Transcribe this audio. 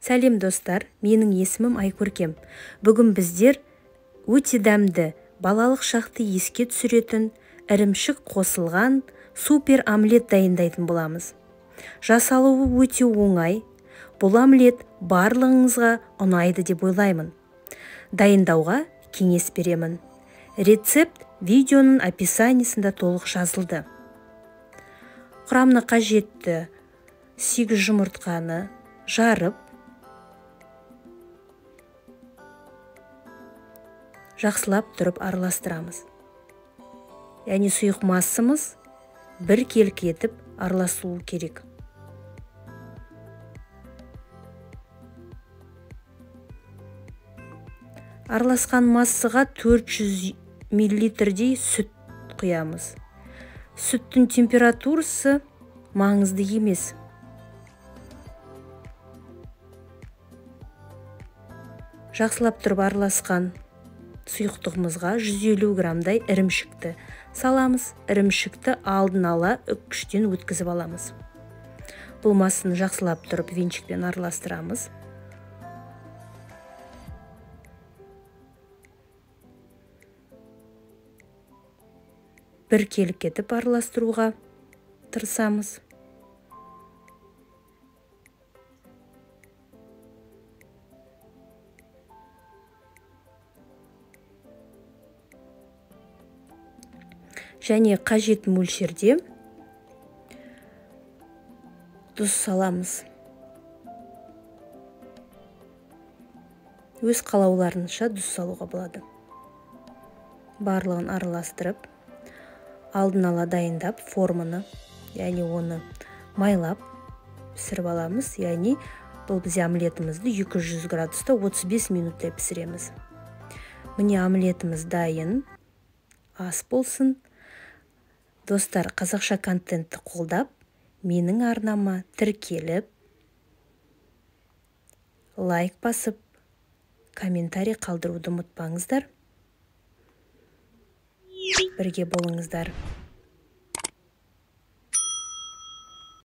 Сәлем достар, менің есімім Айкөркем. Бүгін біздер өте дәмді, балалық шақты еске түсіретін, ірімшік қосылған супер омлет дайындайтын боламыз. Жасалуы өте оңай. Бұл омлет барлығыңызға ұнайды деп ойлаймын. Дайындауға кеңес беремін. Рецепт видеоның описаниясында толық жазылды. Құрамына қажетті 8 жұмыртқаны жарып, жақсылап тұрып араластырамыз. Яғни сұйық массамыз бір келік етіп араласуы керек. Араласқан массаға 400 мл-дей сүт құямыз. Сүттің температурасы маңызды емес. Жақсылап тұрып араласқан сұйықтығымызға 150 грамдай ірімшікті саламыз. Ірімшікті алдын ала үккіштен өткізіп аламыз. Бұл массаны жақсылап тұрып венчикпен араластырамыз. Бір келік етіп араластыруға тырысамыз. Және қажет мөлшерде тұз саламыз. Өз қалауларынша тұз салуға болады. Барлығын араластырып, алдын ала дайындап форманы, яғни оны майлап пісіріп аламыз. Яғни бұл бізде омлетімізді 200 градуста 35 минуттай пісіреміз. Міне омлетіміз дайын. Ас болсын. Достар, қазақша контентті қолдап, менің арнама тіркеліп, лайк басып, комментарий қалдыруды ұмытпаңыздар. Бірге болыңыздар.